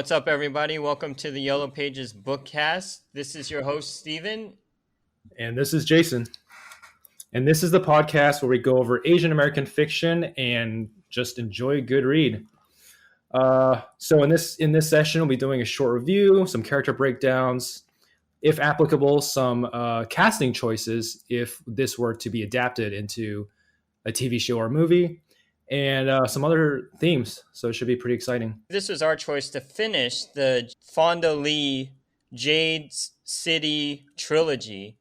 What's up, everybody? Welcome to the Yellow Pages Bookcast. This is your host, Steven. And this is Jason. And this is the podcast where we go over Asian American fiction and just enjoy a good read. So in this session, we'll be doing a short review, some character breakdowns, if applicable, some casting choices if this were to be adapted into a TV show or movie, and some other themes. So it should be pretty exciting. This was our choice to finish the Fonda Lee Jade City trilogy.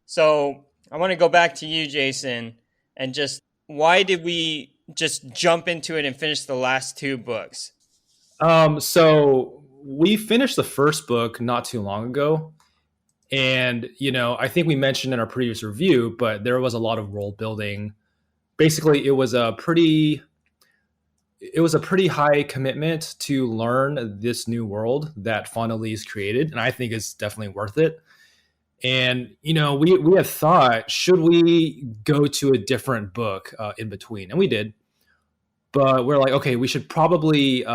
So I want to go back to you, Jason, and just why did we just jump into it and finish the last two books? So we finished the first book not too long ago. And, I think we mentioned in our previous review, but there was a lot of world building. Basically, it was a pretty high commitment to learn this new world that Fonda Lee's created. And I think it's definitely worth it. And, we had thought, should we go to a different book in between? And we did. But we're like, okay, we should probably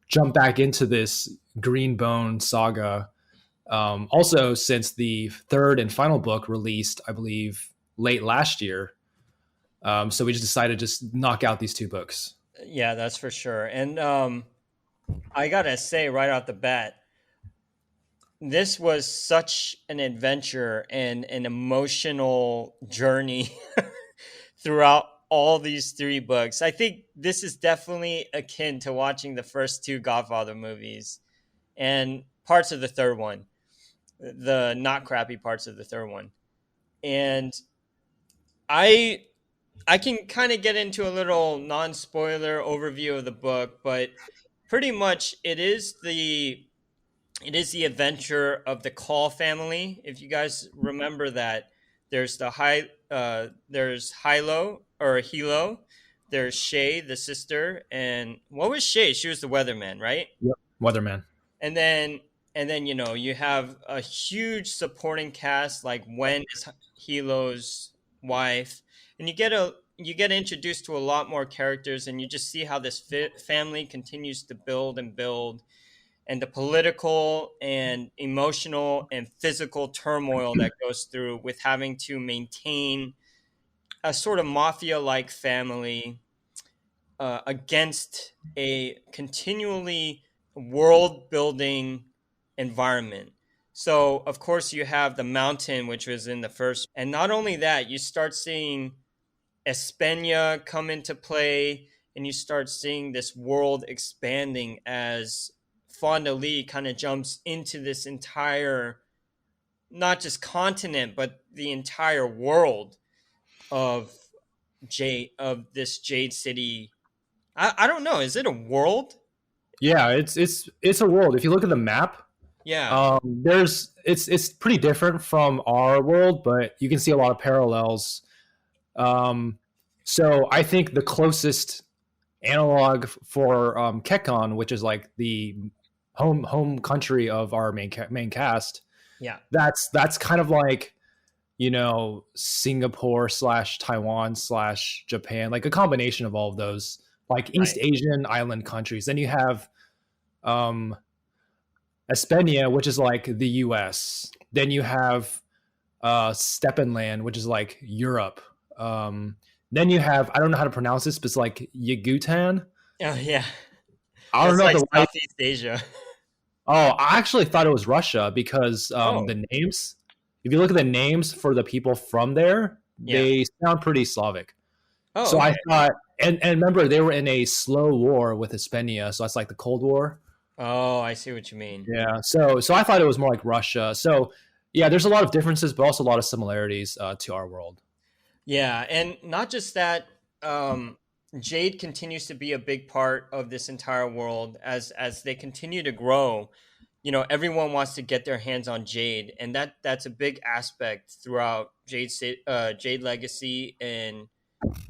jump back into this Green Bone Saga. Also, since the third and final book released, I believe, late last year. So we just decided to just knock out these two books. Yeah, that's for sure. And I got to say right off the bat, this was such an adventure and an emotional journey throughout all these three books. I think this is definitely akin to watching the first two Godfather movies and parts of the third one, the not crappy parts of the third one. And I can kind of get into a little non-spoiler overview of the book, but pretty much it is the adventure of the Call family. If you guys remember that, there's there's Hilo, there's Shay, the sister, and what was Shay? She was the weatherman, right? Yep, weatherman. And then you have a huge supporting cast like Wen is Hilo's wife, and you get introduced to a lot more characters, and you just see how this family continues to build and build, and the political and emotional and physical turmoil that goes through with having to maintain a sort of mafia-like family against a continually world-building environment. So, of course, you have the mountain, which was in the first. And not only that, you start seeing Espana come into play, and you start seeing this world expanding as Fonda Lee kind of jumps into this entire, not just continent, but the entire world of this Jade City. I don't know. Is it a world? Yeah, it's a world. If you look at the map, yeah, it's pretty different from our world, but you can see a lot of parallels. So I think the closest analog for Kekon, which is like the home country of our main cast, that's kind of like Singapore / Taiwan / Japan, like a combination of all of those, like East Asian island countries. Then you have Espana, which is like the US. Then you have Steppenland, which is like Europe. Then you have, I don't know how to pronounce this, but it's like Yagutan. Oh yeah, I don't know like the Southeast Asia. Oh, I actually thought it was Russia because the names. If you look at the names for the people from there, they sound pretty Slavic. Oh, so okay. I thought, and remember they were in a slow war with Hispania, so that's like the Cold War. Oh, I see what you mean. Yeah, so I thought it was more like Russia. So yeah, there's a lot of differences, but also a lot of similarities to our world. Yeah, and not just that. Jade continues to be a big part of this entire world as they continue to grow. Everyone wants to get their hands on Jade, and that's a big aspect throughout Jade Legacy and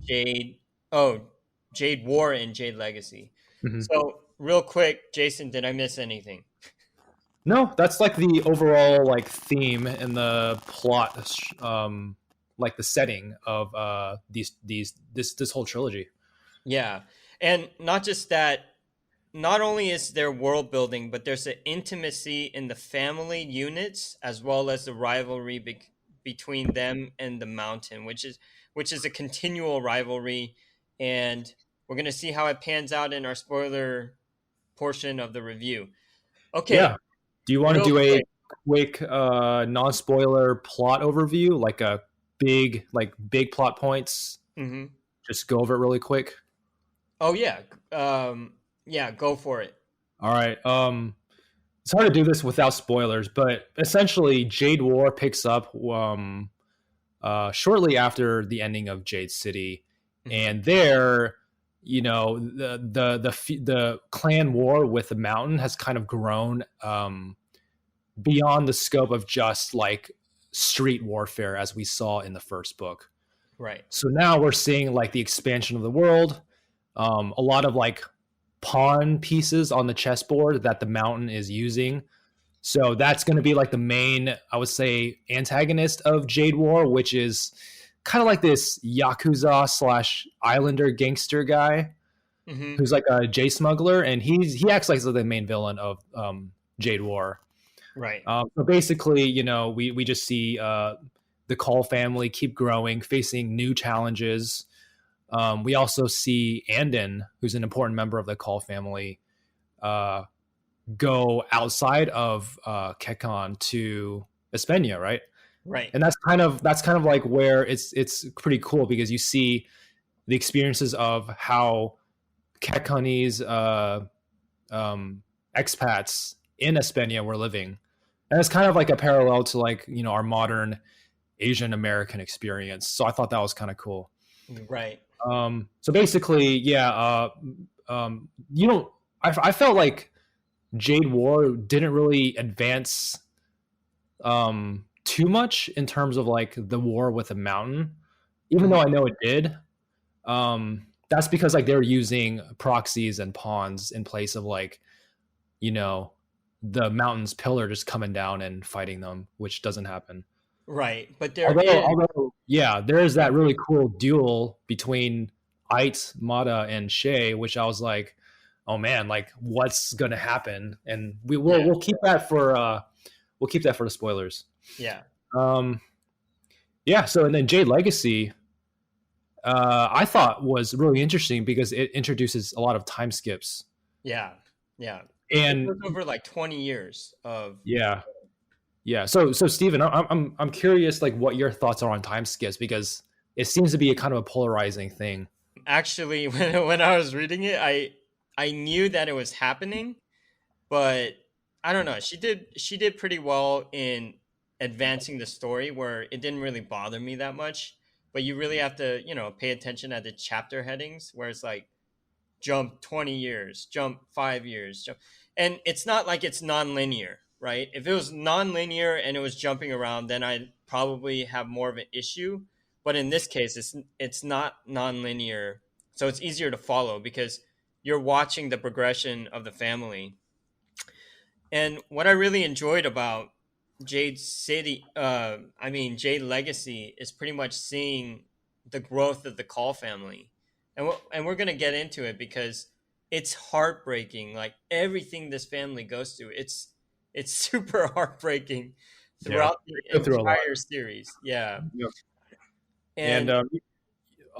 Jade War and Jade Legacy. Mm-hmm. So real quick, Jason, did I miss anything? No, that's like the overall like theme and the plot, like the setting of this whole trilogy. Yeah, and not just that. not only is there world building, but there's an intimacy in the family units as well as the rivalry between them and the mountain, which is a continual rivalry, and we're gonna see how it pans out in our spoiler portion of the review. Okay, Yeah. Do you want to real do a quick. quick non-spoiler plot overview, like a big plot points? Hmm. Just go over it really quick. Oh yeah, yeah, go for it. All right. It's hard to do this without spoilers, but essentially, Jade War picks up shortly after the ending of Jade City, Hmm. and there, the clan war with the Mountain has kind of grown beyond the scope of just like street warfare as we saw in the first book. Right. So now we're seeing like the expansion of the world, a lot of like pawn pieces on the chessboard that the Mountain is using. So that's going to be like the main, I would say, antagonist of Jade War, which is kind of like this Yakuza slash Islander gangster guy Hmm. who's like a J smuggler, and he acts like the main villain of Jade War. Right. So basically, we just see the Call family keep growing, facing new challenges. We also see Andon, who's an important member of the Call family, uh, go outside of Kekon to Espenia, right? Right. And that's kind of like where it's pretty cool because you see the experiences of how Kekonese expats in Espenia were living, and it's kind of like a parallel to like our modern Asian American experience. So I thought that was kind of cool. Right. So basically, yeah, um, you know, I felt like Jade War didn't really advance too much in terms of like the war with the mountain, even though Hmm. I know it did. That's because like they're using proxies and pawns in place of like you know the mountain's pillar just coming down and fighting them, which doesn't happen. Right. But there Although, is. although, yeah, there is that really cool duel between Ait, Mata, and Shay, which I was like, oh man, like what's gonna happen? And Yeah. we'll keep that for the spoilers. Yeah. Um, yeah. So and then Jade Legacy, I thought was really interesting because it introduces a lot of time skips, Yeah. Yeah. It and goes over like 20 years of. yeah, yeah. So Steven, I'm curious like what your thoughts are on time skips because it seems to be a kind of a polarizing thing. Actually, when I was reading it, I knew that it was happening, but I don't know. She did pretty well in advancing the story where it didn't really bother me that much. But you really have to, pay attention at the chapter headings where it's like jump 20 years, jump 5 years, jump. And it's not like it's non-linear, right? If it was non-linear and it was jumping around, then I'd probably have more of an issue. But in this case, it's not non-linear, so it's easier to follow because you're watching the progression of the family. And what I really enjoyed about Jade Legacy is pretty much seeing the growth of the Call family, and we're gonna get into it because it's heartbreaking. Like everything this family goes through, it's super heartbreaking Yeah, throughout the go through a lot. entire series. Yeah, Yep. And and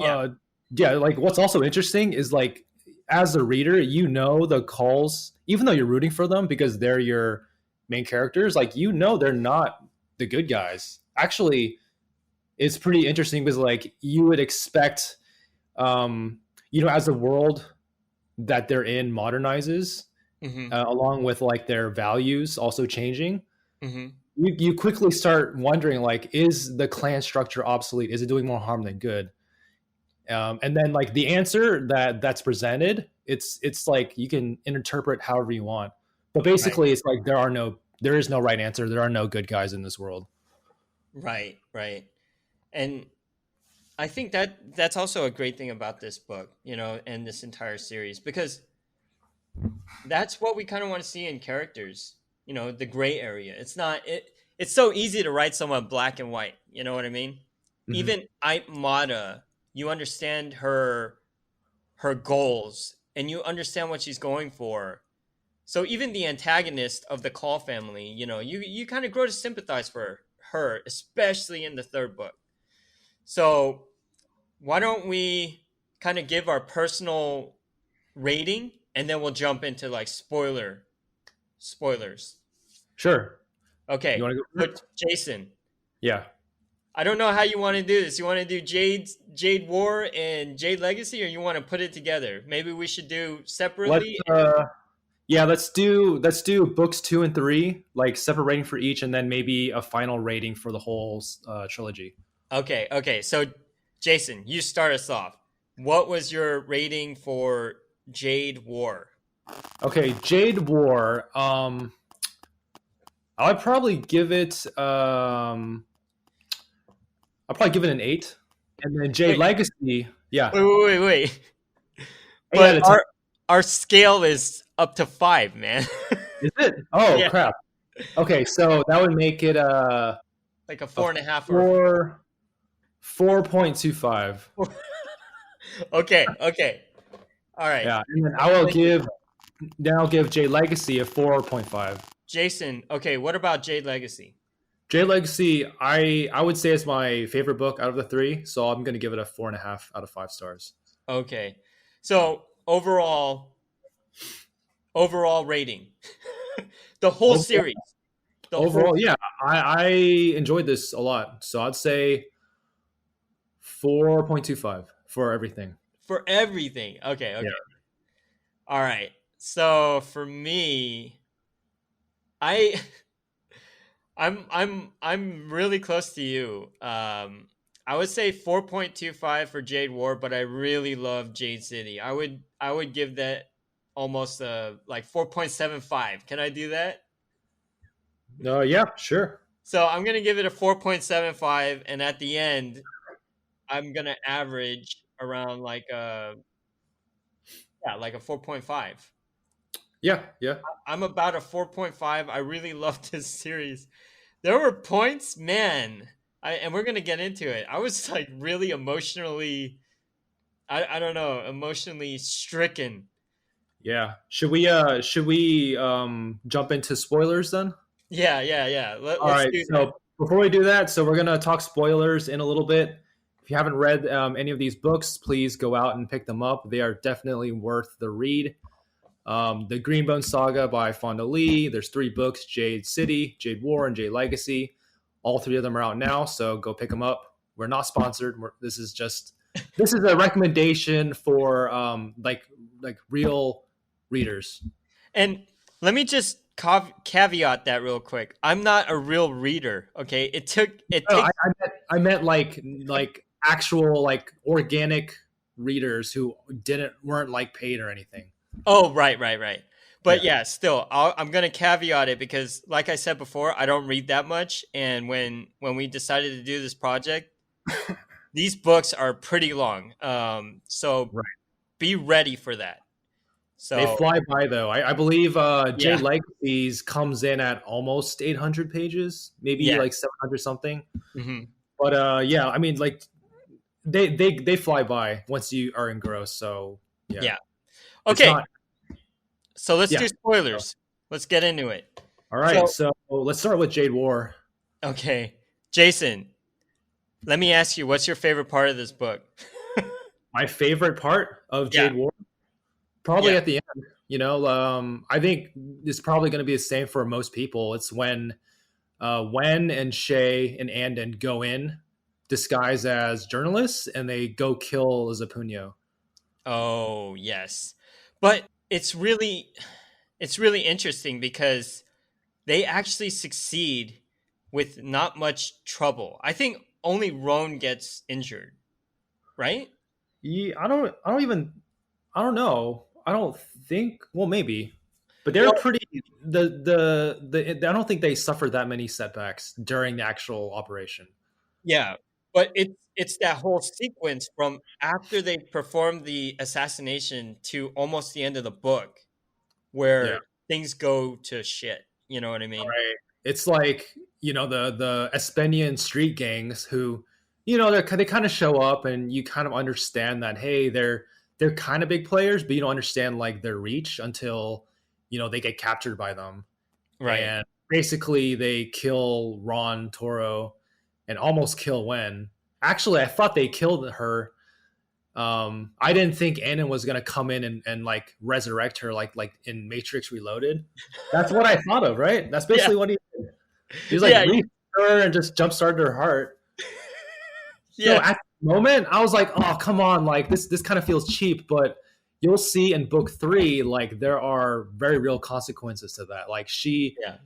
yeah, uh, yeah, like what's also interesting is like as a reader, the calls, even though you're rooting for them because they're your main characters, like they're not the good guys. Actually, it's pretty interesting because like you would expect, as the world that they're in modernizes, mm-hmm, along with like their values also changing. mm-hmm, You quickly start wondering like, is the clan structure obsolete? Is it doing more harm than good? And then like the answer that's presented, it's like you can interpret however you want, but right, basically it's like there is no right answer. There are no good guys in this world. right, right, and I think that's also a great thing about this book, and this entire series, because that's what we kind of want to see in characters, the gray area. It's so easy to write someone black and white, you know what I mean? Hmm. Even Aitmata, you understand her goals and you understand what she's going for. So even the antagonist of the Call family, you kind of grow to sympathize for her, especially in the third book. So why don't we kind of give our personal rating, and then we'll jump into like spoilers. Sure. You Okay, want to go so first? Jason, Yeah. I don't know how you want to do this. You want to do Jade War and Jade Legacy, or you want to put it together? Maybe we should do Let's separately. yeah, let's do books 2 and 3, like separate rating for each, and then maybe a final rating for the whole trilogy. Okay. So Jason, you start us off. What was your rating for Jade War? Okay, Jade War. I would probably give it. I'll probably give it an 8, and then Jade Wait, Legacy. Yeah, wait. 8 out But of 10. our scale is up to 5, man. Is it? Oh Yeah, crap. Okay, so that would make it like a a 4.5 or 4.25. 4. Okay. All right. Yeah, and then I'll give Jade Legacy a 4.5. Jason, okay, what about Jade Legacy? Jade Legacy, I would say it's my favorite book out of the three, so I'm gonna give it a 4.5 out of 5 stars. Okay. So overall rating. The whole Overall, series. The whole overall, yeah, I enjoyed this a lot, so I'd say 4.25 for everything. for everything. Okay. Yeah. All right. So for me, I I'm really close to you. I would say 4.25 for Jade War, but I really love Jade City. I would give that almost like 4.75. Can I do that? No, yeah, sure. So I'm gonna give it a 4.75, and at the end, I'm gonna average around like a 4.5. Yeah, yeah, I'm about a 4.5. I really love this series. There were points, man. And we're gonna get into it. I was like really emotionally, I don't know, emotionally stricken. yeah. Should we jump into spoilers then? Yeah. All Let's right. do that. So before we do that, so we're gonna talk spoilers in a little bit. If you haven't read any of these books, please go out and pick them up. They are definitely worth the read. The Green Bone Saga by Fonda Lee. There's 3 books: Jade City, Jade War, and Jade Legacy. All 3 of them are out now, so go pick them up. We're not sponsored. This is a recommendation for like real readers. And let me just caveat that real quick. I'm not a real reader. Okay, it No, takes. I meant like actual like organic readers who weren't like paid or anything. Oh, right. But Yeah. yeah, still, I'm gonna caveat it because, like I said before, I don't read that much. And when we decided to do this project, these books are pretty long. So Right. be ready for that. They So fly by though. I believe yeah, Jade Legacies comes in at almost 800 pages, maybe yeah, like 700 something. hmm But yeah, I mean like they fly by once you are engrossed. So yeah, yeah. it's Okay, not. so let's Yeah. do spoilers. Let's get into it. All right. So So let's start with Jade War. okay, Jason, let me ask you, what's your favorite part of this book? My favorite part of Yeah, Jade War, probably yeah. at the end. I think it's probably going to be the same for most people. It's when and Shay and Andon go in disguised as journalists and they go kill Zapunyo. Oh, yes. But it's really interesting because they actually succeed with not much trouble. I think only Roan gets injured, right? Yeah, I don't know. I don't think. Well, maybe, but they're Well, pretty. I don't think they suffered that many setbacks during the actual operation. yeah, but it's that whole sequence from after they perform the assassination to almost the end of the book Yeah, where things go to shit. You know what I mean? right. It's like the Espenian street gangs who they kind of show up and you kind of understand that hey they're kind of big players, but you don't understand like their reach until they get captured by them, Right. and basically they kill Ron Toro and almost kill Wen. Actually, I thought they killed her. I didn't think Anon was gonna come in and like resurrect her like in Matrix Reloaded. That's what I thought of, right? That's Yeah. basically what he did. He was like Yeah. reached her and just jump started her heart. So Yes. at the moment, I was like, "Oh, come on! Like this kind of feels cheap." But you'll see in book 3, like there are very real consequences to that. Like Yeah.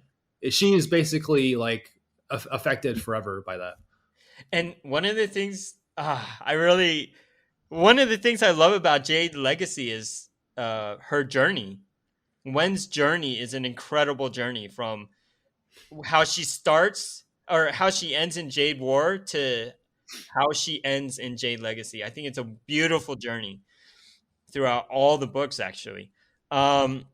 she is basically like affected forever by that. And one of the things I love about Jade Legacy is her journey. Wen's journey is an incredible journey from how she starts or how she ends in Jade War to how she ends in Jade Legacy. I think it's a beautiful journey throughout all the books, actually. Um,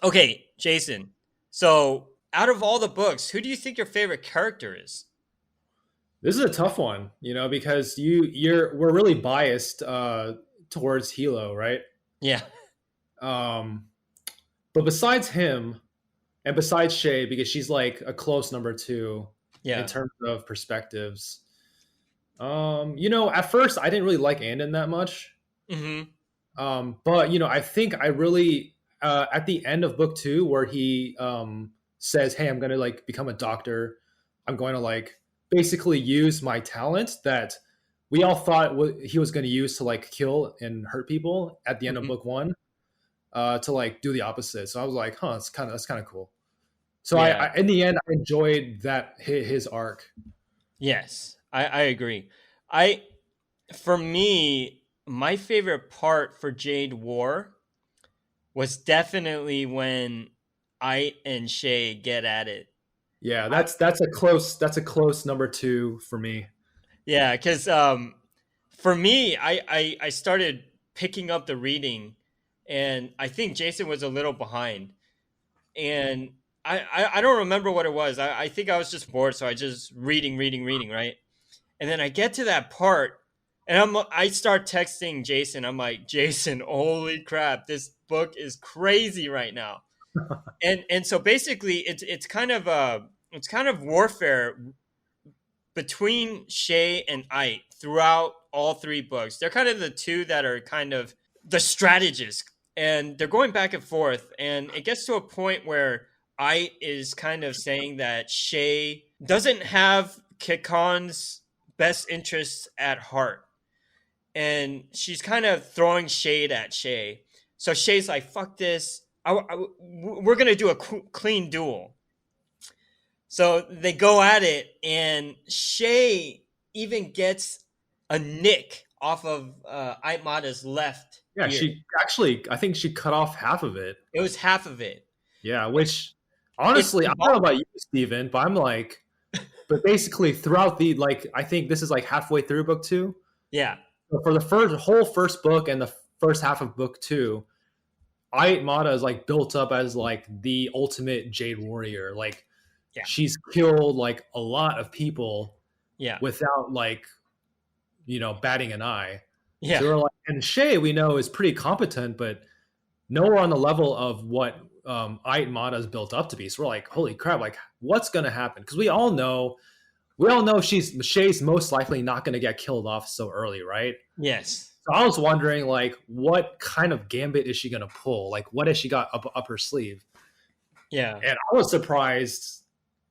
okay, Jason. So, out of all the books, who do you think your favorite character is? This is a tough one, because we're really biased towards Hilo, right? Yeah, Um, but besides him and besides Shay, because she's like a close number 2 in yeah. terms of perspectives. At first I didn't really like Andon that much. Hmm. But I think I really at the end of book 2 where he says, "Hey, I'm gonna like become a doctor. I'm going to like basically use my talent that we all thought he was going to use to like kill and hurt people at the end of Hmm. book 1, to like do the opposite." So I was like, "Huh, that's kind of cool." So Yeah. in the end, I enjoyed that his arc. Yes, I agree. I For me, my favorite part for Jade War was definitely when I and Shay get at it. Yeah, I, that's a close number 2 for me. yeah, because for me, I started picking up the reading, and I think Jason was a little behind, and I don't remember what it was. I think I was just bored, so I just reading, right? And then I get to that part, and I start texting Jason. I'm like, Jason, holy crap, this book is crazy right now. And so basically, it's kind of warfare between Shay and Ike throughout all 3 books. They're kind of the two that are kind of the strategists, and they're going back and forth. And it gets to a point where Ike is kind of saying that Shay doesn't have Kikon's best interests at heart, and she's kind of throwing shade at Shay. So Shay's like, "Fuck this! We're gonna do a clean duel." So they go at it, and Shay even gets a nick off of Aimada's left Yeah, ear. she actually, I think she cut off half of it. It was half of it. Yeah, It's which it's honestly, I don't know symbolic. about you, Steven, but I'm like, but basically throughout the like, I think this is like halfway through book 2. Yeah, So for the first book and the first half of book 2, Mata is like built up as like the ultimate Jade warrior. Like yeah, she's killed like a lot of people yeah, without like batting an eye. yeah, So we're like, and Shay we know is pretty competent, but nowhere on the level of what Mata is built up to be. So we're like, holy crap! Like, what's gonna happen? Because we all know Shay's most likely not gonna get killed off so early, right? yes, So I was wondering, like, what kind of gambit is she gonna pull? Like, what has she got up her sleeve? yeah. And I was surprised,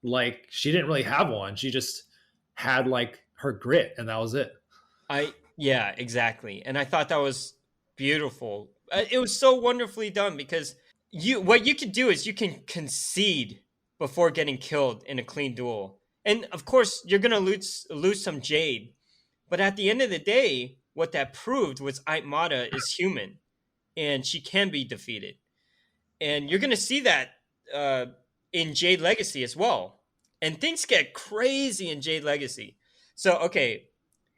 like, she didn't really have one. She just had like her grit, and that was it. Yeah, exactly. And I thought that was beautiful. It was so wonderfully done because what you can do is you can concede before getting killed in a clean duel. And of course, you're going to lose some Jade, but at the end of the day, what that proved was Aitmata is human and she can be defeated. And you're going to see that uh, in Jade Legacy as well. And things get crazy in Jade Legacy. So, okay,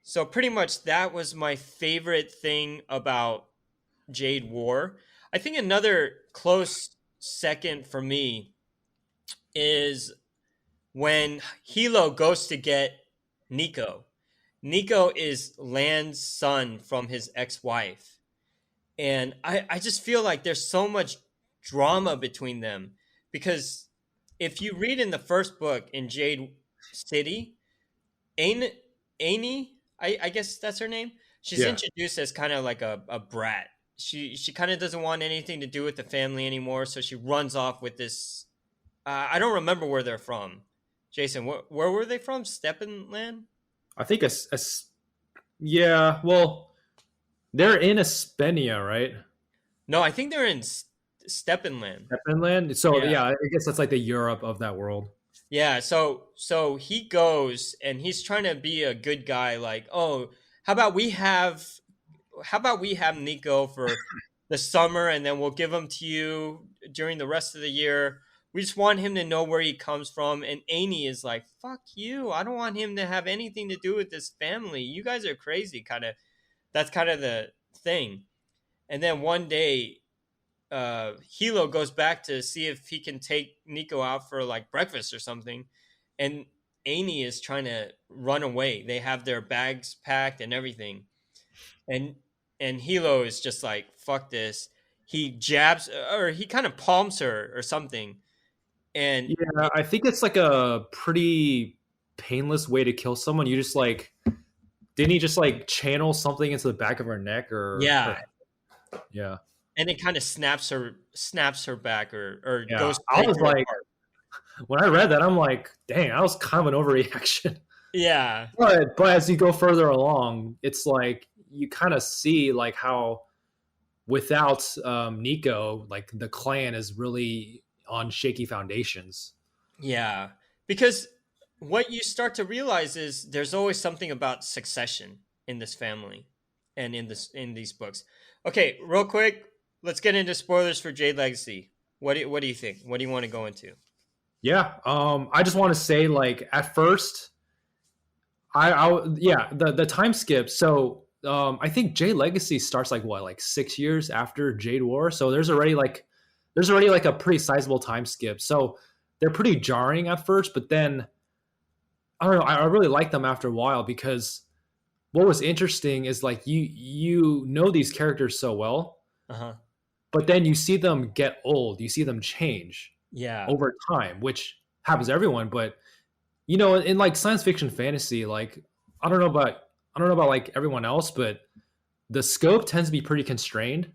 so pretty much that was my favorite thing about Jade War. I think another close second for me is when Hilo goes to get Nico. Nico is Lan's son from his ex-wife, And I just feel like there's so much drama between them because if you read in the first book in Jade City, Ain Amy, I guess that's her name. She's Yeah. introduced as kind of like a brat. She kind of doesn't want anything to do with the family anymore, so she runs off with this. I don't remember where they're from. Jason, where were they from? Steppenland? I think yeah. Well, they're in Espenia, right? No, I think they're in Steppenland. Finland. So Yeah. yeah, I guess that's like the Europe of that world. Yeah, so he goes and he's trying to be a good guy like, "Oh, how about we have Nico for the summer and then we'll give him to you during the rest of the year. We just want him to know where he comes from." And Amy is like, "Fuck you. I don't want him to have anything to do with this family. You guys are crazy." Kind of that's kind of the thing. And then one day Hilo goes back to see if he can take Nico out for like breakfast or something, and Amy is trying to run away. They have their bags packed and everything, and Hilo is just like fuck this. He jabs or he kind of palms her or something, and Yeah, I think it's like a pretty painless way to kill someone. You just like didn't he just like channel something into the back of her neck or her? yeah, Yeah, and it kind of snaps her back or yeah. goes I straight was to her like, heart. when I read that, I'm like, dang, that was kind of an overreaction. Yeah, But as you go further along, it's like you kind of see like how without Nico, like the clan is really on shaky foundations. yeah, because what you start to realize is there's always something about succession in this family and in these books. Okay, real quick, let's get into spoilers for Jade Legacy. What do you think? What do you want to go into? Yeah, I just want to say like at first yeah, the time skip. So I think Jade Legacy starts like what, like 6 years after Jade War. So there's already like a pretty sizable time skip. So they're pretty jarring at first, but then I don't know. I really like them after a while because what was interesting is like you know these characters so well, Uh huh. but then you see them get old. You see them change Yeah. over time, which happens to everyone. But you know, in like science fiction fantasy, like I don't know about I don't know about like everyone else, but the scope tends to be pretty constrained.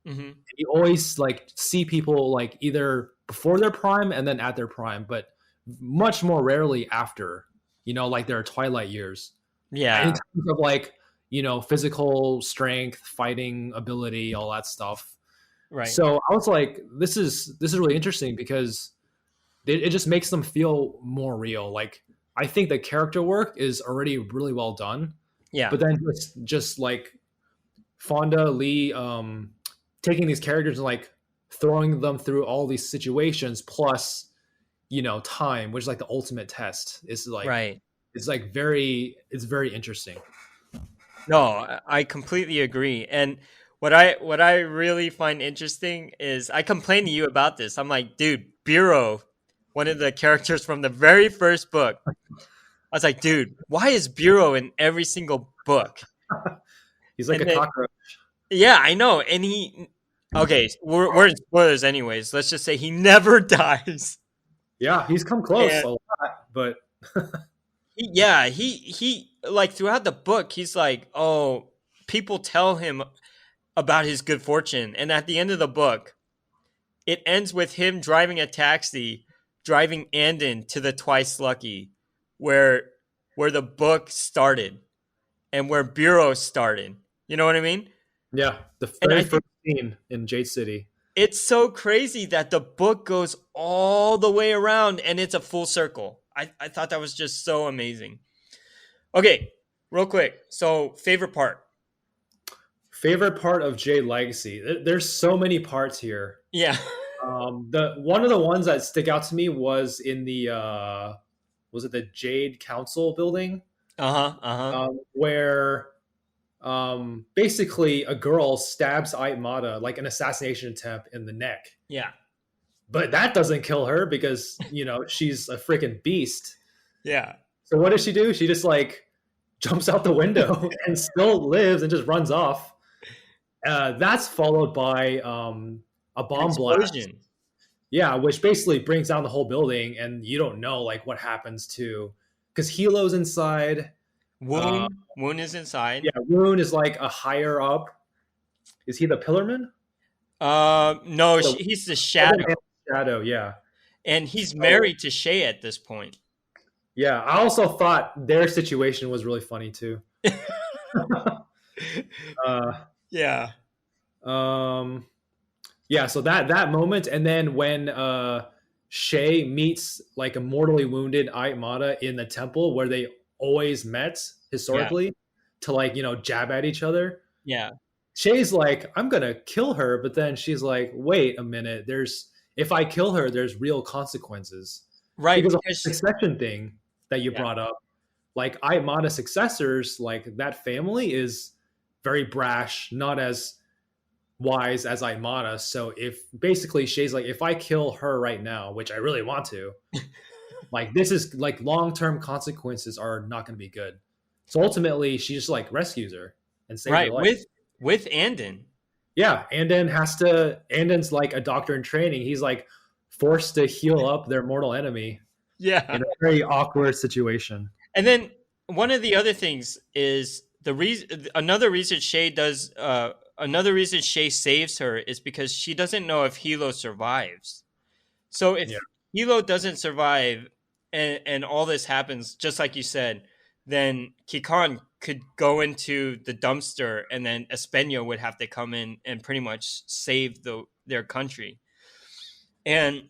Mm-hmm. You always like see people like either before their prime and then at their prime, but much more rarely after, you know, like their twilight years. In Yeah. terms of like, you know, physical strength, fighting ability, all that stuff. Right. So I was like, this is really interesting because it just makes them feel more real. Like I think the character work is already really well done, Yeah. but then just like Fonda Lee taking these characters and like throwing them through all these situations plus you know time, which is like the ultimate test. Right. It's very interesting. No, I completely agree. And what I really find interesting is I complained to you about this. I'm like, dude, Bureau, one of the characters from the very first book. I was like, dude, why is Bureau in every single book? He's like And a then cockroach. yeah, I know. And he okay, we're in spoilers anyways. Let's just say he never dies. Yeah, he's come close And a lot, but yeah, he like throughout the book, he's like, oh, people tell him about his good fortune, and at the end of the book, it ends with him driving a taxi, driving Andon to the Twice Lucky, where the book started and where Bureau started. You know what I mean? yeah, the And very I think first scene in Jade City. it's so crazy that the book goes all the way around and it's a full circle. I thought that was just so amazing. Okay, real quick. So, favorite part. Favorite part of Jade Legacy. There's so many parts here. Yeah. The one of the ones that stick out to me was in the was it the Jade Council building, Uh huh. Uh huh. where basically a girl stabs Aimata like an assassination attempt in the neck, Yeah. but that doesn't kill her because you know she's a freaking beast. Yeah. So what does she do? She just like jumps out the window and still lives and just runs off. That's followed by a An bomb blast. explosion. Yeah, which basically brings down the whole building, and you don't know like what happens to because Hilo's inside. Uh, Woon is inside. yeah, Rune is like a higher up. Is he the Pillarman? No, The he's the other shadow, man Shadow, yeah. and he's So married to Shay at this point. yeah, I also thought their situation was really funny too. uh, Yeah, um, yeah, so that moment, and then when Shay meets like a mortally wounded Aimata in the temple where they always met yeah, historically to like jab at each other. yeah. Shay's like, I'm gonna kill her, but then she's like, wait a minute, there's if I kill her, there's real consequences. Right, Because of the because succession thing that you yeah, brought up, like Aimata successors, like that family is very brash, not as wise as Aimata. So if basically Shay's like, if I kill her right now, which I really want to, like this is like long-term consequences are not gonna be good. So ultimately she just like rescues her and saves her right life. with Andon. Yeah, Andon's like a doctor in training. He's like forced to heal up their mortal enemy Yeah, in a very awkward situation. and then one of the other things is the reason. Another reason Shay saves her is because she doesn't know if Hilo survives. So Yeah. if Hilo doesn't survive, and all this happens, just like you said, then Kikan could go into the dumpster, and then Espenyo would have to come in and pretty much save their country. And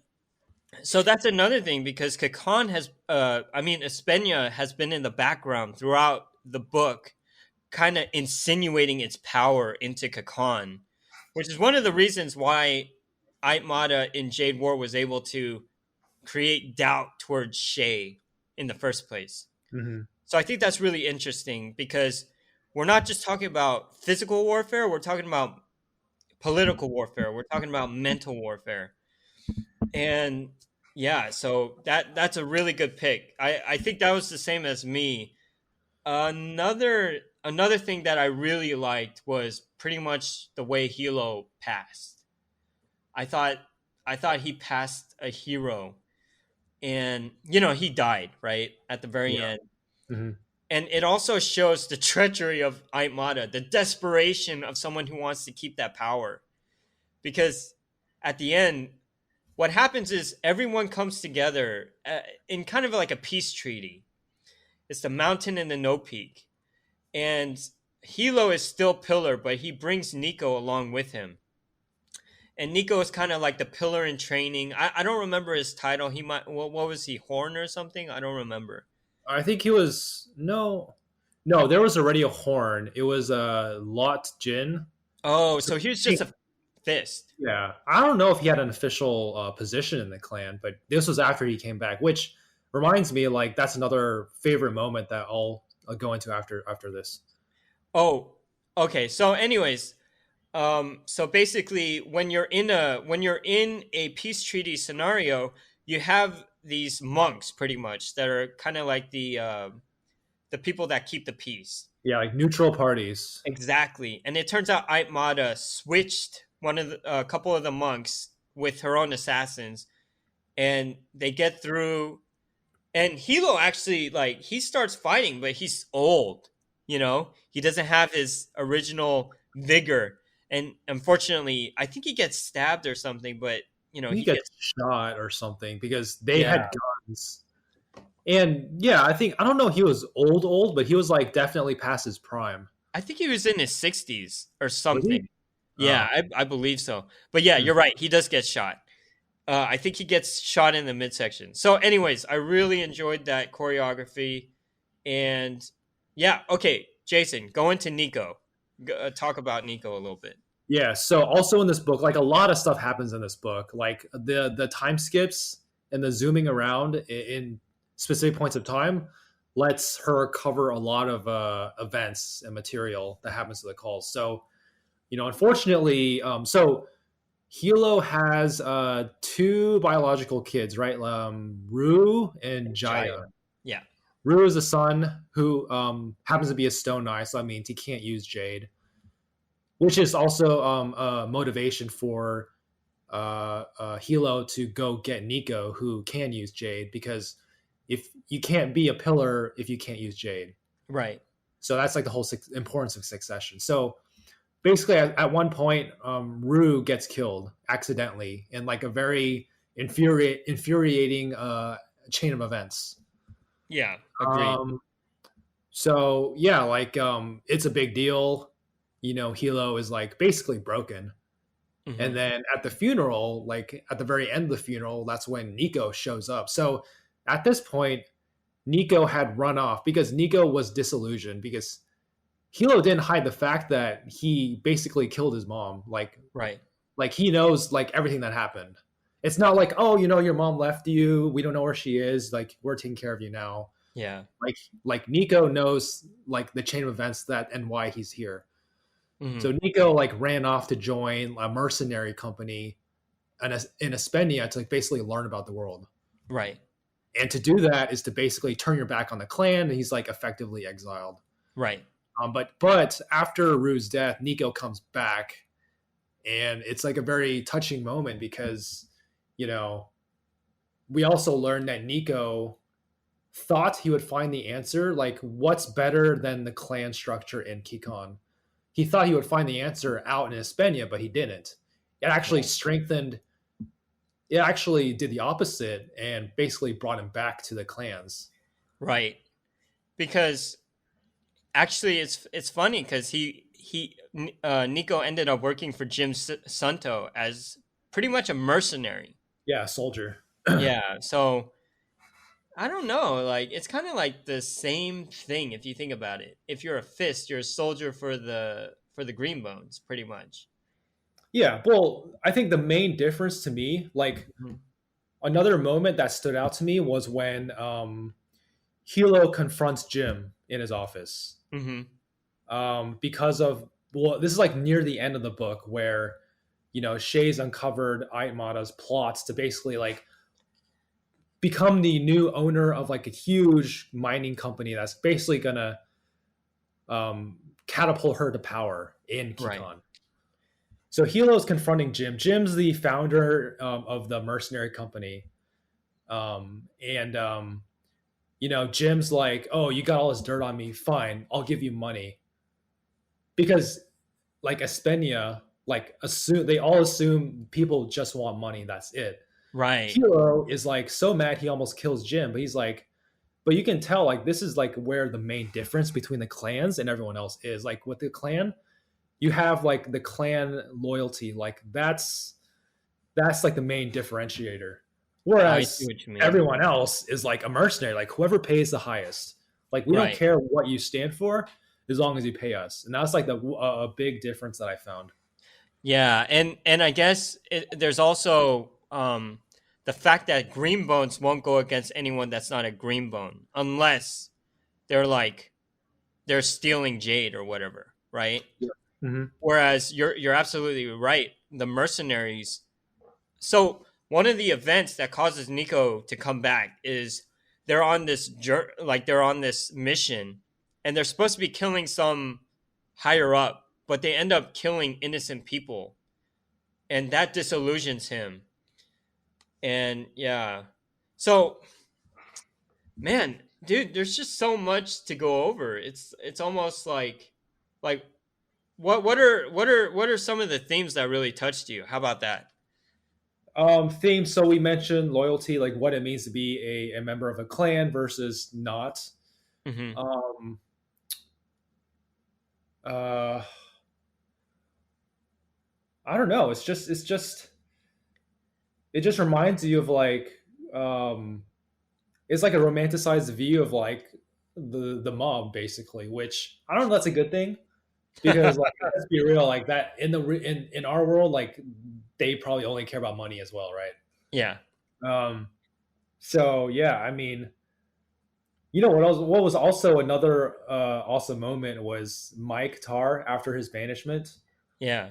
so that's another thing because Kikan Espenya has been in the background throughout the book, kind of insinuating its power into Kikan, which is one of the reasons why Aitmata in Jade War was able to create doubt towards Shay in the first place. Hmm. So I think that's really interesting because we're not just talking about physical warfare, we're talking about political warfare, we're talking about mental warfare. And yeah, so that's a really good pick. I think that was the same as me. Another thing that I really liked was pretty much the way Hilo passed. I thought I thought he passed a hero, and he died right at the very Yeah. end. Hmm. And it also shows the treachery of Aimata, the desperation of someone who wants to keep that power. Because at the end, what happens is everyone comes together in kind of like a peace treaty. It's the mountain and the no peak. And Hilo is still pillar, but he brings Nico along with him. And Nico is kind of like the pillar in training. I don't remember his title. He might what was he, Horn or something? I don't remember. I think he was no. There was already a horn. It was a Lot Jin. Oh, So so he was I just think, a fist. yeah, I don't know if he had an official position in the clan, but this was after he came back, which reminds me like that's another favorite moment that I'll go into after this. Oh, okay. So anyways, so basically when you're in a peace treaty scenario, you have these monks pretty much that are kind of like the people that keep the peace. Yeah, like neutral parties. Exactly. And it turns out Aitmata switched a couple of the monks with her own assassins, and they get through. And Hilo actually, like, he starts fighting, but he's old. He doesn't have his original vigor, and unfortunately, I think he gets stabbed or something. But He he gets gets, shot or something because they yeah. had guns. And yeah, I don't know he was old, but he was like definitely past his prime. I think he was in his 60s or Was something. he? Yeah, Oh. I believe so. But yeah, Hmm. you're right. He does get shot. I think he gets shot in the midsection. So, anyways, I really enjoyed that choreography, and yeah, okay, Jason, go into Nico. Talk about Nico a little bit. Yeah, so also in this book, like a lot of stuff happens in this book. Like the time skips and the zooming around in specific points of time lets her cover a lot of events and material that happens to the calls. So, unfortunately, so Hilo has two biological kids, right? Rue and Jaya. Jaya. Yeah. Rue is a son who happens to be a stone eye, so that means he can't use Jade. which is also motivation for Hilo to go get Nico, who can use Jade, because if you can't be a pillar if you can't use Jade. Right. So that's like the whole importance of succession. So basically, at one point, Rue gets killed accidentally in like a very infuriating chain of events. Yeah. Agreed. Um, so yeah, like it's a big deal. You know, Hilo is like basically broken. And Hmm. then at the funeral, like at the very end of the funeral, that's when Nico shows up. So at this point, Nico had run off because Nico was disillusioned because Hilo didn't hide the fact that he basically killed his mom. Right. Like he knows like everything that happened. It's not like, oh, you know, your mom left you. We don't know where she is. Like we're taking care of you now. Yeah. Like Nico knows like the chain of events that and why he's here. Hmm. So Nico like ran off to join a mercenary company in Espenia to like basically learn about the world. Right. And to do that is to basically turn your back on the clan. And he's like effectively exiled. Right. But after Rue's death, Nico comes back, and it's like a very touching moment because, you know, we also learned that Nico thought he would find the answer, like what's better than the clan structure in Kikon. He thought he would find the answer out in Espenia, but he didn't. It actually Yeah. strengthened. It actually did the opposite and basically brought him back to the clans. Right. Because actually, it's funny because Nico ended up working for Jim Santo as pretty much a mercenary. Yeah, soldier. Yeah. So I don't know. Like it's kind of like the same thing if you think about it. If you're a fist, you're a soldier for the Green Bones, pretty much. Yeah, well, I think the main difference to me, like Hmm. another moment that stood out to me was when Hilo confronts Jim in his office. Hmm. Because of, well, this is like near the end of the book where, you know, Shay's uncovered Aitmata's plots to basically like become the new owner of like a huge mining company that's basically gonna um, catapult her to power in Right. Kikon. So Hilo's confronting Jim. Jim's the founder of the mercenary company, and you know, Jim's like, "Oh, you got all this dirt on me. Fine, I'll give you money." Because like Espenia, like assume they all assume people just want money. That's it. Right. Hilo is like so mad he almost kills Jim, but he's like, but you can tell like this is like where the main difference between the clans and everyone else is. Like with the clan, you have like the clan loyalty, like that's like the main differentiator. I see Whereas what you mean. everyone else is like a mercenary, like whoever pays the highest. Like we don't Right. care what you stand for as long as you pay us, and that's like a big difference that I found. Yeah, and I guess there's also the fact that green bones won't go against anyone that's not a green bone unless they're like they're stealing jade or whatever, right? Yeah. Mm-hmm. Whereas you're absolutely right. The mercenaries. So one of the events that causes Nico to come back is they're on this mission, and they're supposed to be killing some higher up, but they end up killing innocent people, and that disillusions him. And yeah, so man, dude, there's just so much to go over. It's almost like what are some of the themes that really touched you? How about that? Themes. So we mentioned loyalty, like what it means to be a member of a clan versus not. Hmm. Um, uh, I don't know. It just reminds you of like um, it's like a romanticized view of like the mob basically, which I don't know if that's a good thing because like let's be real, like that in our world, like they probably only care about money as well, right? Yeah, Um, so yeah, I mean, you know what was also another awesome moment was Mike Tar after his banishment. yeah,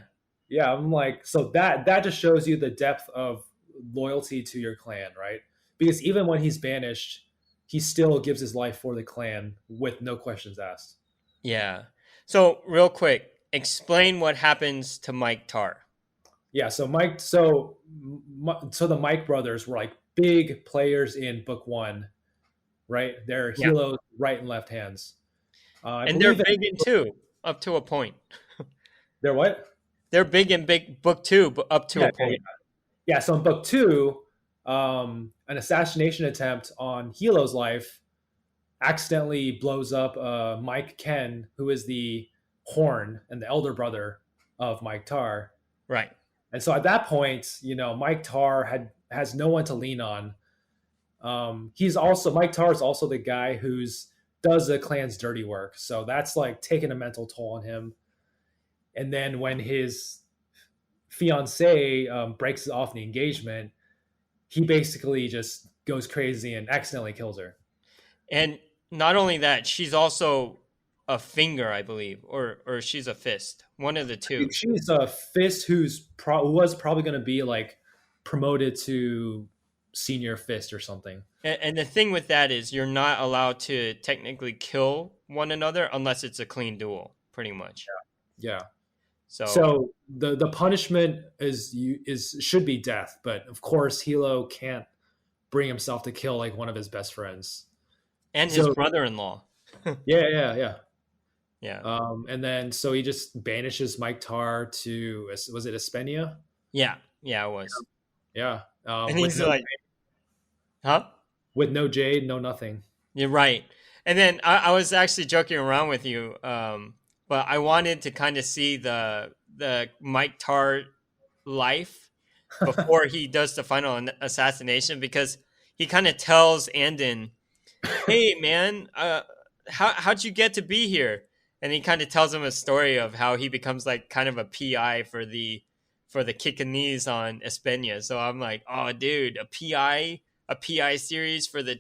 Yeah, I'm like, so that just shows you the depth of loyalty to your clan, right? Because even when he's banished, he still gives his life for the clan with no questions asked. yeah. So real quick, explain what happens to Mike Tar. Yeah, so the Mike brothers were like big players in book one, right? They're Yeah. Hilo's right and left hands. I And they're believe that big in two, up to a point. they're what? They're big in big book two, but up to Yeah, a yeah, yeah. point. Yeah, so in book two, an assassination attempt on Hilo's life accidentally blows up Mike Ken, who is the Horn and the elder brother of Mike Tar. Right. And so at that point, Mike Tar has no one to lean on. He's also Mike Tar is also the guy who's does the clan's dirty work. So that's like taking a mental toll on him. And then when his fiance breaks off the engagement, he basically just goes crazy and accidentally kills her. And not only that, she's also a finger, I believe, or she's a fist. One of the two. She's a fist who was probably going to be like promoted to senior fist or something. And the thing with that is you're not allowed to technically kill one another unless it's a clean duel, pretty much. Yeah. So So the punishment is should be death, but of course Hilo can't bring himself to kill like one of his best friends. and his So brother-in-law. yeah. Yeah. And then so he just banishes Mike Tar to was it Espenia? Yeah. Yeah, it was. Yeah. And he's like, huh? With no Jade, no nothing. You're right. And then I was actually joking around with you, but I wanted to kind of see the Mike Tar life before he does the final assassination, because he kind of tells Andon, "Hey, man, how'd you get to be here?" And he kind of tells him a story of how he becomes like kind of a PI for the Kickanese on Espenia. So I'm like, oh, dude, a PI series for the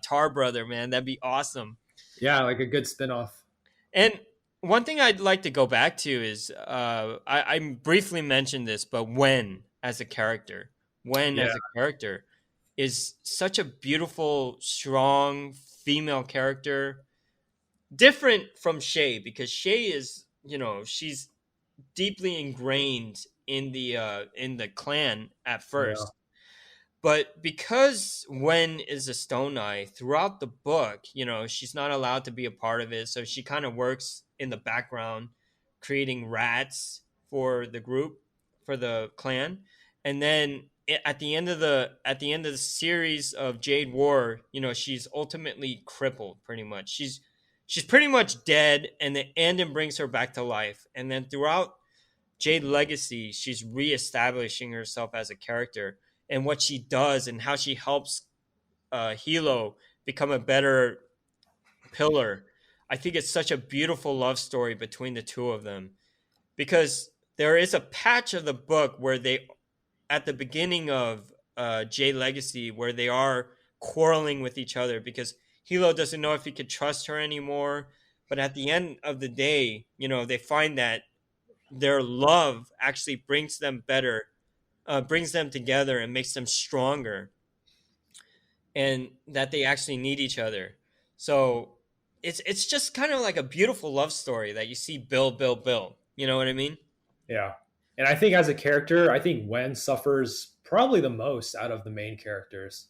Tar brother, man, that'd be awesome. Yeah, like a good spinoff. And one thing I'd like to go back to is I briefly mentioned this, but Wen as a character, Yeah. is such a beautiful, strong female character, different from Shay, because Shay is, she's deeply ingrained in the clan at Yeah. first. But because Wen is a Stone Eye throughout the book, she's not allowed to be a part of it. So she kind of works in the background, creating rats for the group, for the clan. And then at the end of the series of Jade War, she's ultimately crippled pretty much. She's pretty much dead, and the ending brings her back to life. And then throughout Jade Legacy, she's reestablishing herself as a character, and what she does and how she helps Hilo become a better pillar. I think it's such a beautiful love story between the two of them, because there is a patch of the book where they, at the beginning of Jade Legacy, where they are quarreling with each other because Hilo doesn't know if he could trust her anymore. But at the end of the day, they find that their love actually brings them together and makes them stronger, and that they actually need each other. So it's just kind of like a beautiful love story that you see build. You know what I mean? Yeah. And I think as a character, I think Wen suffers probably the most out of the main characters.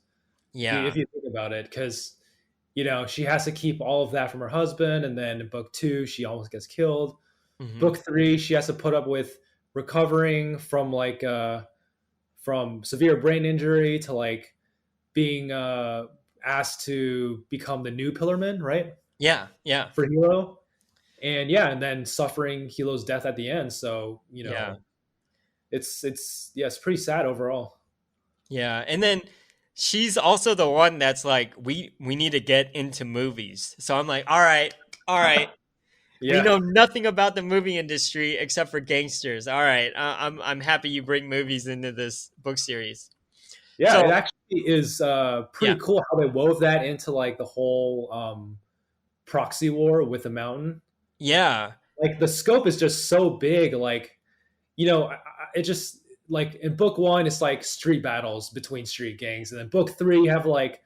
Yeah. If you think about it, because she has to keep all of that from her husband, and then in book two, she almost gets killed. Mm-hmm. Book three, she has to put up with recovering from from severe brain injury to like being asked to become the new Pillarman, right? Yeah. For Hilo. And yeah, and then suffering Hilo's death at the end. So, Yeah. it's pretty sad overall. Yeah. And then she's also the one that's like, we need to get into movies. So I'm like, all right. Yeah. We know nothing about the movie industry except for gangsters. All right, I'm happy you bring movies into this book series. Yeah, So it actually is pretty cool how they wove that into like the whole proxy war with the mountain. yeah, Like the scope is just so big. Like, it just like in book one, it's like street battles between street gangs, and then book three, you have like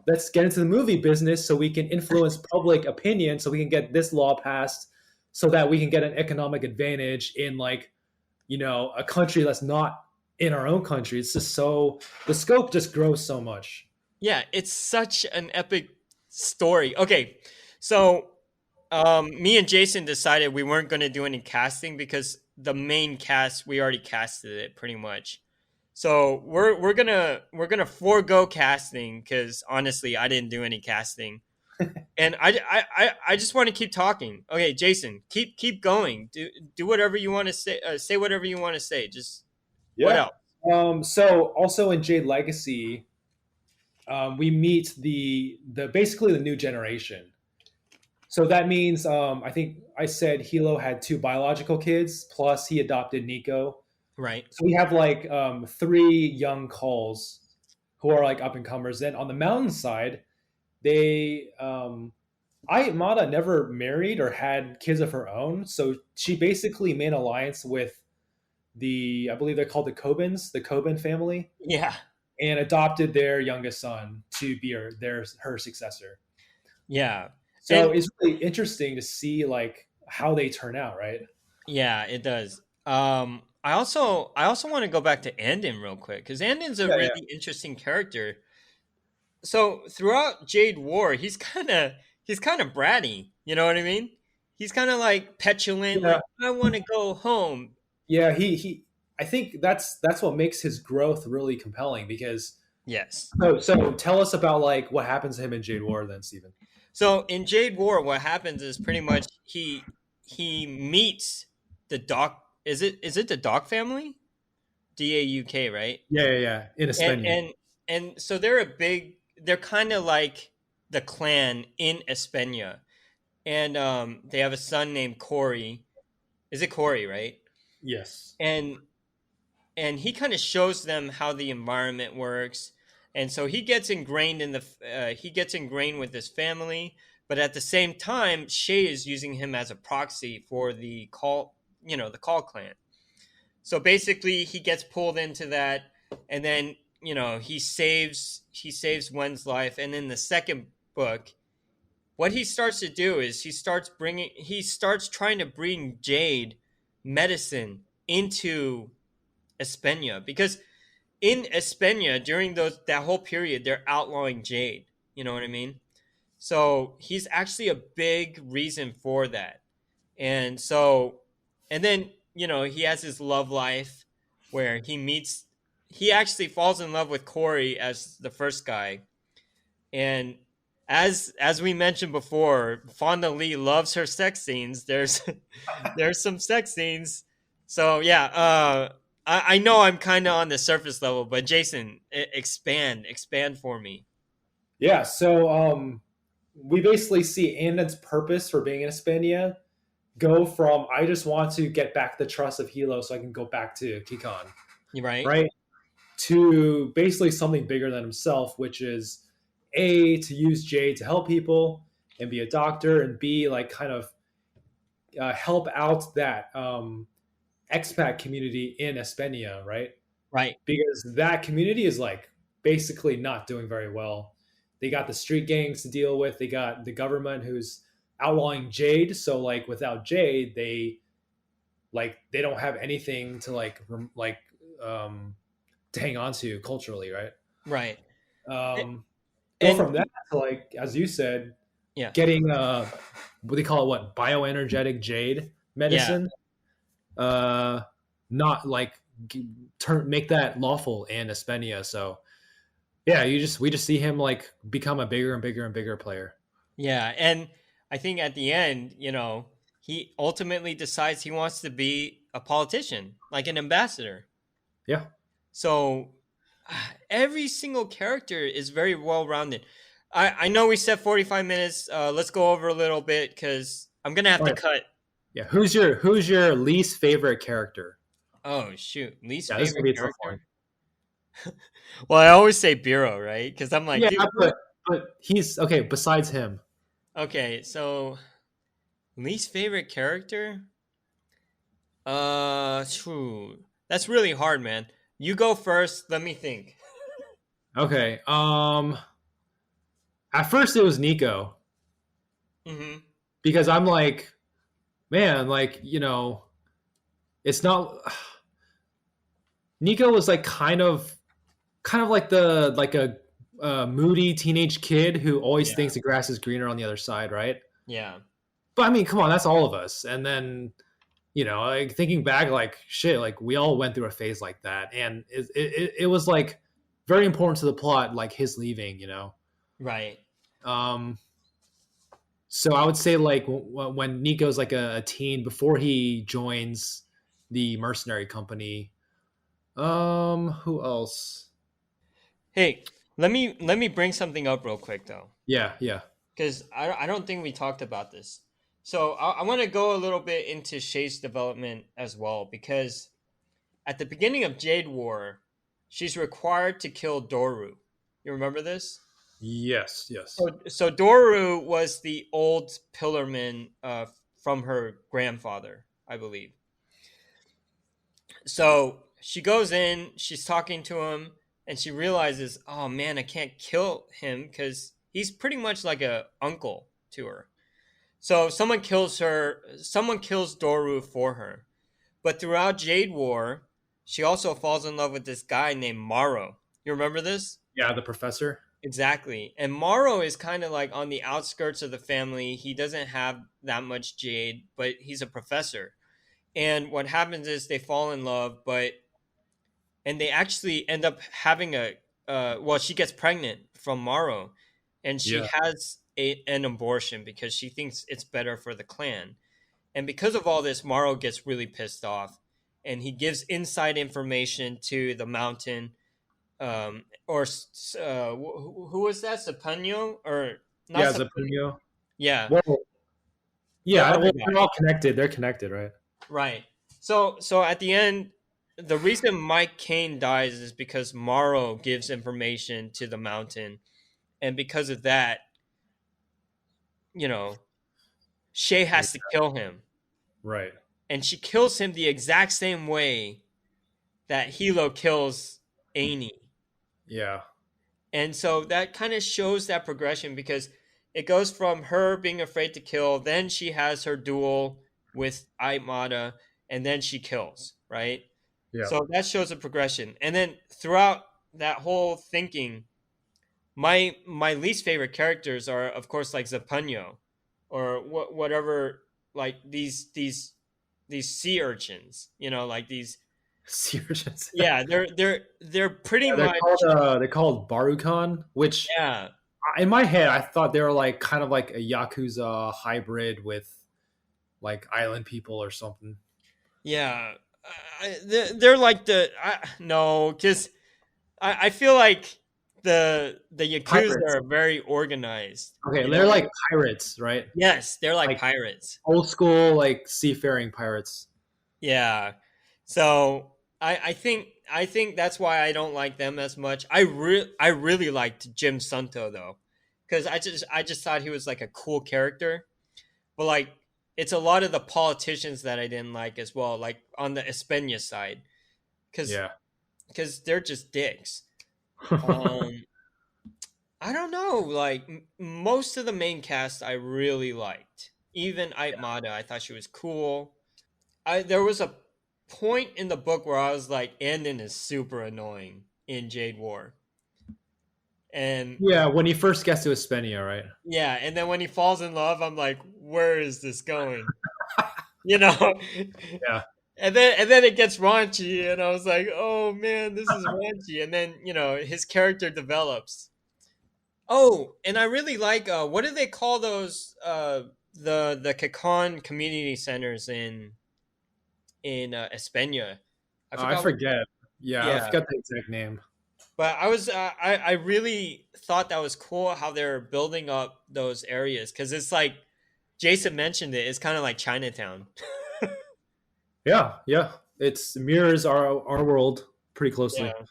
let's get into the movie business so we can influence public opinion so we can get this law passed so that we can get an economic advantage in like, a country that's not in our own country. It's just so the scope just grows so much. Yeah, it's such an epic story. Okay, so me and Jason decided we weren't going to do any casting because the main cast we already casted it pretty much. So we're gonna forego casting because honestly, I didn't do any casting, and I just want to keep talking. Okay, Jason, keep going. Do whatever you want to say. Say whatever you want to say. Just what Yeah. else? So also in Jade Legacy, we meet the basically the new generation. So that means I think I said Hilo had two biological kids, plus he adopted Nico. Right. So we have like three young calls who are like up and comers. Then on the mountainside, they Mata never married or had kids of her own, so she basically made an alliance with I believe they're called the Coben family, Yeah. and adopted their youngest son to be her successor. Yeah. So And it's really interesting to see like how they turn out, right? yeah, it does. I also want to go back to Andon real quick because Andon's a Yeah, yeah, really interesting character. So throughout Jade War, he's kind of bratty. You know what I mean? He's kind of like petulant, yeah, like I want to go home. yeah. He. I think that's what makes his growth really compelling because. Yes. So tell us about like what happens to him in Jade War, then, Stephen. So in Jade War, what happens is pretty much he meets the Doc. Is it the Doc family? Dauk, right? Yeah, yeah, yeah. In and Espana. and and so they're kind of like the clan in Espana, and they have a son named Corey. Is it Corey, right? Yes. And he kind of shows them how the environment works, and so he gets ingrained with his family, but at the same time Shay is using him as a proxy for the call clan. So basically he gets pulled into that, and then he saves Wen's life. And in the second book, what he starts to do is he starts trying to bring Jade medicine into Espana, because in Espana during that whole period they're outlawing Jade. You know what I mean? So he's actually a big reason for that. And so, and then, he has his love life where he actually falls in love with Corey as the first guy. And as we mentioned before, Fonda Lee loves her sex scenes. There's some sex scenes. So yeah, I know I'm kind of on the surface level, but Jason, expand for me. Yeah. So we basically see Andon's purpose for being in Espana go from I just want to get back the trust of Hilo so I can go back to Kikon, You right? right? To basically something bigger than himself, which is A, to use Jade to help people and be a doctor, and B, like kind of help out that expat community in Espana, right? Right. Because that community is like basically not doing very well. They got the street gangs to deal with. They got the government who's outlawing Jade. So like without Jade, they don't have anything to um, to hang on to culturally, right? Right. Um, Go And from that to like as you said, yeah. getting what they call it, what bioenergetic Jade Yeah. medicine. Uh, Not like make that lawful in Espana. So yeah, we just see him like become a bigger and bigger and bigger player. Yeah, and I think at the end, he ultimately decides he wants to be a politician, like an ambassador. Yeah. So every single character is very well rounded. I know we said 45 minutes. Let's go over a little bit because I'm gonna have All to right. cut. Yeah. Who's your least favorite character? Oh shoot, least Yeah, this is gonna favorite be a tough one. character. Well, I always say Bureau, right? Because I'm like, Yeah, dude. but he's okay. Besides him, Okay, so least favorite character. True. That's really hard, man. You go first. Let me think. okay. At first it was Nico Hmm. because I'm like man, like it's not. Nico was like kind of like the like a moody teenage kid who always Yeah. thinks the grass is greener on the other side, right? Yeah. But I mean, come on, that's all of us. And then like thinking back, like shit, like we all went through a phase like that, and it was like very important to the plot, like his leaving. Right. Um, so I would say like when Nico's like a teen before he joins the mercenary company. Who else? Hey, let me bring something up real quick though, Yeah, yeah, because I don't think we talked about this. So I want to go a little bit into Shay's development as well, because at the beginning of Jade War, she's required to kill Doru. You remember this? yes, yes, So Doru was the old pillarman from her grandfather, I believe. So she goes in, she's talking to him, and she realizes, oh man, I can't kill him because he's pretty much like a uncle to her. So someone kills Doru for her. But throughout Jade War, she also falls in love with this guy named Maro. You remember this? yeah. The professor. Exactly. And Maro is kind of like on the outskirts of the family. He doesn't have that much jade, but he's a professor. And what happens is they fall in love, and they actually end up having well, she gets pregnant from Maro, and she Yeah, has an abortion because she thinks it's better for the clan. And because of all this, Maro gets really pissed off, and he gives inside information to the mountain. Or who was that? Sapano or not yeah. Sapano? Zapunio. Yeah, Well, the yeah. other Well, they're guy. all connected. They're connected, right? Right. So at the end, the reason Mike Kane dies is because Morrow gives information to the mountain, and because of that, you know, Shay Yeah, has to kill him, right. and she kills him the exact same way that Hilo kills Amy. Yeah. And so that kind of shows that progression, because it goes from her being afraid to kill, then she has her duel with Aimata, and then she kills, right? Yeah. So that shows a progression. And then throughout that whole thinking, my least favorite characters are of course like Zapano or whatever, like these sea urchins, like these. Seriously. Yeah, they're pretty Yeah, much. they're called Barukan, which Yeah. in my head I thought they were like kind of like a Yakuza hybrid with like island people or something. Yeah, they're like no, because I feel like the yakuza Pirates. are very organized. Okay, they're like pirates, right? Yes, they're like Like pirates. old school like seafaring pirates. Yeah, so I think that's why I don't like them as much. I really liked Jim Sunto though, because I just thought he was like a cool character, but like it's a lot of the politicians that I didn't like as well, like on the Espana side, because Yeah. because they're just dicks. Um, I don't know. Like most of the main cast, I really liked. Even Aitmata, I thought she was cool. There was a point in the book where I was like, Andon is super annoying in Jade War, and Yeah, when he first gets to Hispania, right? yeah, and then when he falls in love, I'm like, where is this going? You know. Yeah. And then it gets raunchy, and I was like, oh man, this is raunchy. And then his character develops. Oh, and I really like what do they call those the Kakan community centers in Espana? I I forgot. forget. Yeah, I Yeah, forgot the exact name. but I really thought that was cool how they're building up those areas, because it's like Jason mentioned it. It's kind of like Chinatown. Yeah, yeah. It's mirrors our world pretty closely. Yeah,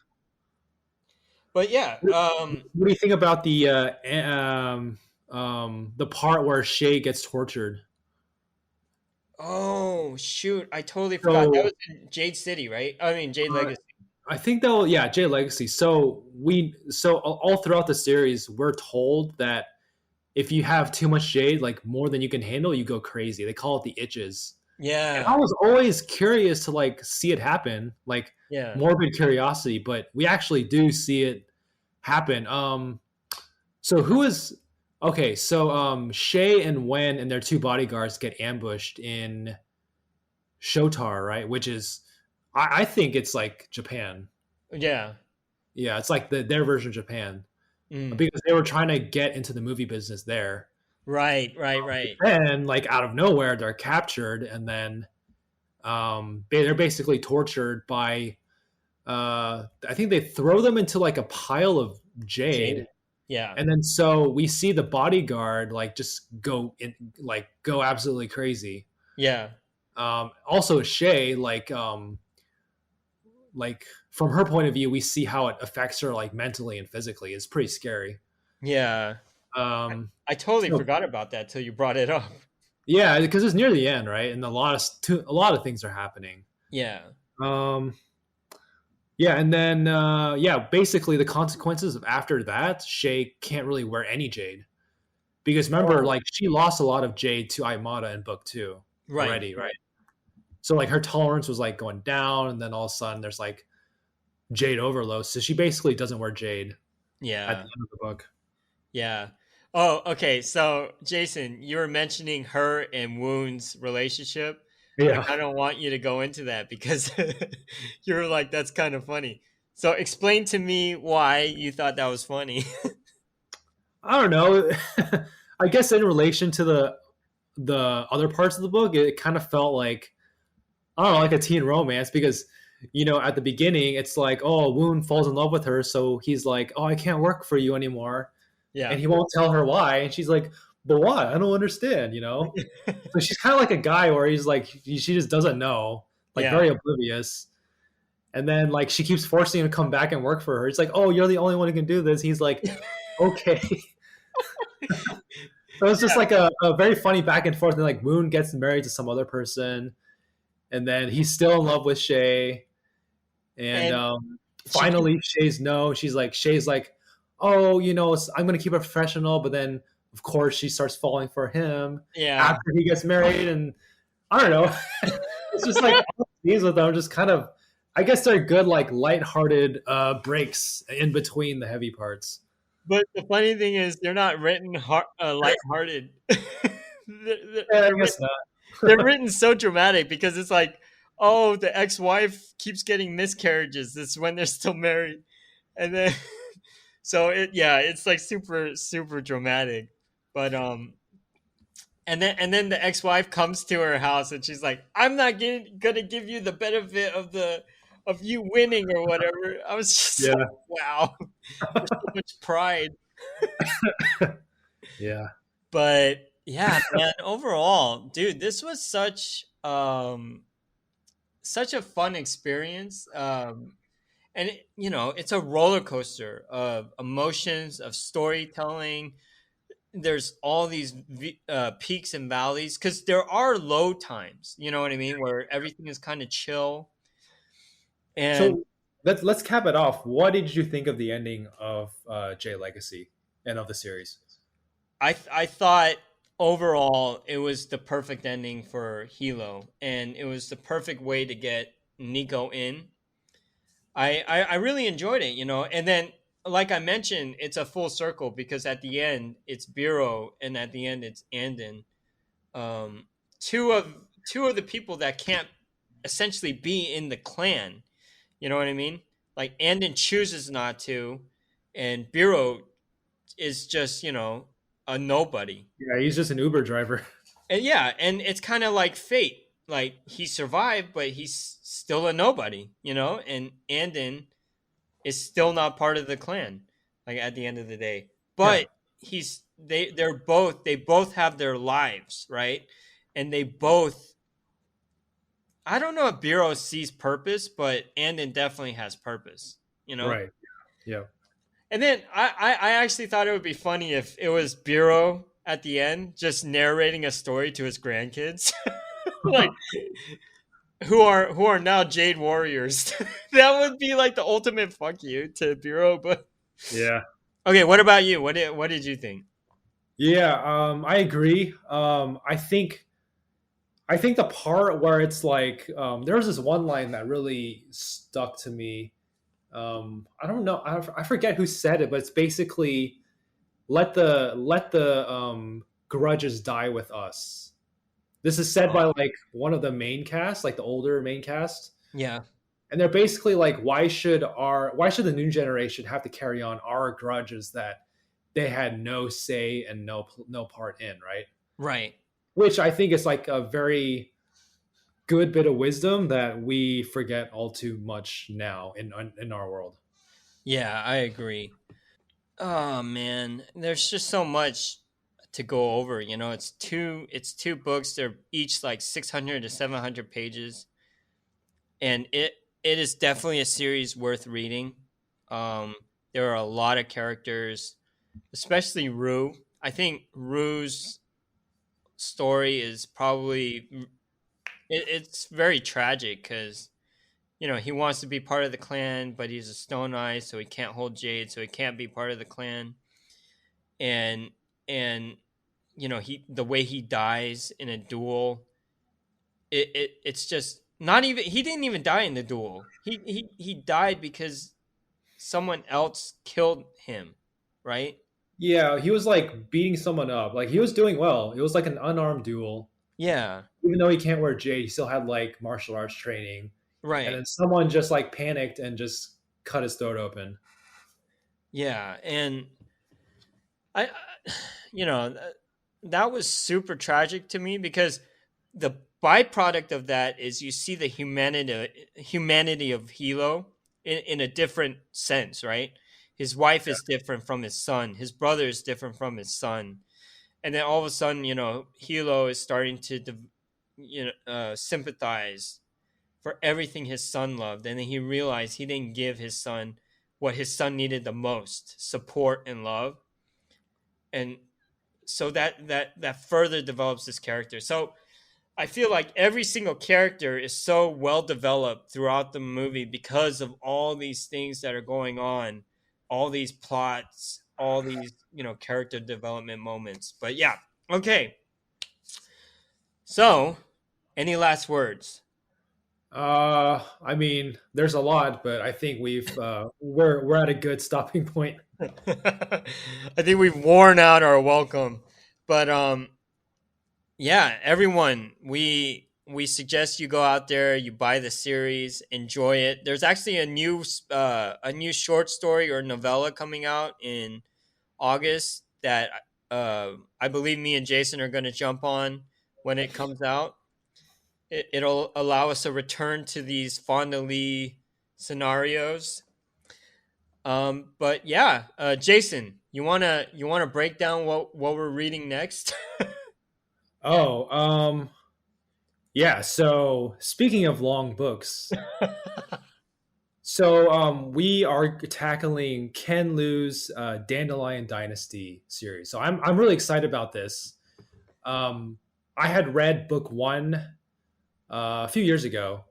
but yeah. What do you think about the part where Shay gets tortured? Oh shoot! I totally forgot. That So was in Jade City, right? I mean Jade uh, Legacy. I think though, yeah, Jade Legacy. So all throughout the series, we're told that if you have too much jade, like more than you can handle, you go crazy. They call it the itches. And I Yeah. was always curious to like see it happen, like Yeah. morbid curiosity, but we actually do see it happen. So who is okay? So Shay and Wen and their two bodyguards get ambushed in Shotar, right? Which is, I think it's like Japan. Yeah. Yeah, it's like their version of Japan Mm. because they were trying to get into the movie business there. Right. Right. Right. Then, like out of nowhere, they're captured, and then they're basically tortured by. I think they throw them into like a pile of jade, Jade. Yeah. and then so we see the bodyguard like just go in, like go absolutely crazy. Yeah. Also, Shay, like from her point of view, we see how it affects her like mentally and physically. It's pretty scary. Yeah. Um, I totally so forgot about that till you brought it up. yeah, because it's near the end, right? And a lot of things are happening. Yeah. Um, yeah, and then yeah, basically the consequences of after that, Shay can't really wear any jade because remember, Oh, like she lost a lot of jade to Aimata in book two right. already, right? So like her tolerance was like going down, and then all of a sudden there's like jade overload. So she basically doesn't wear jade at the Yeah. end of the book. Yeah. Oh, okay. So, Jason, you were mentioning her and Woon's relationship. I Yeah, kind of want you to go into that because you were like, that's kind of funny. So, explain to me why you thought that was funny. I don't know. I guess in relation to the other parts of the book, it kind of felt like I don't know, like a teen romance because at the beginning it's like, oh, Woon falls in love with her, so he's like, oh, I can't work for you anymore, and Yeah. he won't tell her why, and she's like, but why? I don't understand. So she's kind of like a guy where he's like, she just doesn't know, like Yeah. very oblivious. And then like she keeps forcing him to come back and work for her. It's like, oh, you're the only one who can do this. He's like, okay. So it's just like a very funny back and forth. And like Moon gets married to some other person, and then he's still in love with Shay. And And she keeps, finally, Shay's like, oh, I'm gonna keep it professional. But then, of course, she starts falling for him yeah. after he gets married, and I don't know. It's just like all the scenes with them, just kind of. I guess they're good, like lighthearted breaks in between the heavy parts. But the funny thing is, they're not written lighthearted. they're, Yeah, I they're guess written they're not. written so dramatic because it's like, oh, the ex-wife keeps getting miscarriages. This is when they're still married, and then so it's like super super dramatic. But and then the ex-wife comes to her house and she's like, I'm not gonna give you the benefit of you winning or whatever. I was just like, Yeah, wow, there's so much pride. yeah. But yeah, man, overall, dude, this was such a fun experience. And it's a roller coaster of emotions, of storytelling. There's all these peaks and valleys because there are low times, you know what I mean, where everything is kind of chill. And So let's cap it off. What did you think of the ending of Jade Legacy and of the series? I thought overall it was the perfect ending for Hilo, and it was the perfect way to get Nico in. I really enjoyed it, and then like I mentioned, it's a full circle because at the end it's Biro and at the end it's Andon. Um, two of the people that can't essentially be in the clan. You know what I mean? Like Andon chooses not to, and Biro is just a nobody. Yeah, he's just an Uber driver. And yeah, and it's kind of like fate. Like he survived, but he's still a nobody. And Andon is still not part of the clan. Like at the end of the day, Yeah, but they both have their lives, right? And they both. I don't know if Biro sees purpose, but Andon definitely has purpose. You know. right. Yeah, And then I actually thought it would be funny if it was Biro at the end just narrating a story to his grandkids, like who are now Jade Warriors. That would be like the ultimate fuck you to Biro. But yeah. okay, what about you? What did you think? Yeah, I agree. I think the part where it's like there was this one line that really stuck to me. I don't know, I forget who said it, but it's basically let the grudges die with us. This is said by Oh, like one of the main cast, like the older main cast, yeah, and they're basically like, why should the new generation have to carry on our grudges that they had no say and no part in, right? right. Which I think is like a very good bit of wisdom that we forget all too much now in our world. Yeah, I agree. Oh man, there's just so much to go over. You know, it's two books. They're each like 600 to 700 pages, and it is definitely a series worth reading. Um, there are a lot of characters, especially Rue. I think Rue's story is probably it's very tragic because he wants to be part of the clan, but he's a Stone Eye, so he can't hold Jade, so he can't be part of the clan. And and he the way he dies in a duel, it's just not even he didn't even die in the duel. He died because someone else killed him, right? Yeah, he was like beating someone up. Like he was doing well. It was like an unarmed duel. Yeah, Even though he can't wear jade, he still had like martial arts training. And right. then someone just like panicked and just cut his throat open. Yeah, and I you know th- that was super tragic to me because the byproduct of that is you see the humanity of Hilo in a different sense, right? His wife is different from his son. His brother is different from his son, and then all of a sudden, Hilo is starting to sympathize for everything his son loved, and then he realized he didn't give his son what his son needed the most: support and love. And so that further develops this character. So I feel like every single character is so well developed throughout the movie because of all these things that are going on, all these plots, all these character development moments. But yeah, okay. So, any last words? I mean, there's a lot, but I think we're at a good stopping point. I think we've worn out our welcome, but yeah, everyone, we suggest you go out there, you buy the series, enjoy it. There's actually a new short story or novella coming out in August that I believe me and Jason are going to jump on when it comes out. It'll allow us a return to these Fonda Lee scenarios. But yeah, Jason, you wanna break down what we're reading next? Oh, yeah. So speaking of long books, so we are tackling Ken Liu's Dandelion Dynasty series. So I'm really excited about this. Um, I had read book one a few years ago,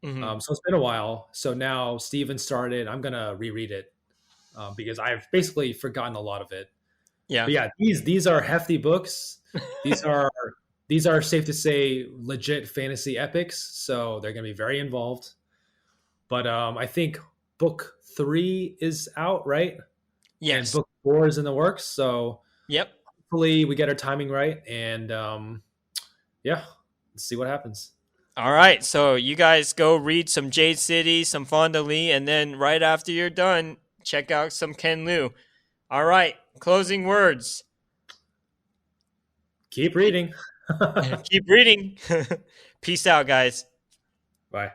Hmm. so it's been a while. So now Steven started. I'm gonna reread it because I've basically forgotten a lot of it. Yeah. But yeah, these are hefty books. These are these are safe to say legit fantasy epics. So they're gonna be very involved. But I think book three is out, right? And Yes. book four is in the works. So Yep. hopefully we get our timing right. And yeah, let's see what happens. All right. So you guys go read some Jade City, some Fonda Lee, and then right after you're done, check out some Ken Liu. All right. Closing words. Keep reading. Keep reading. Peace out, guys. Bye.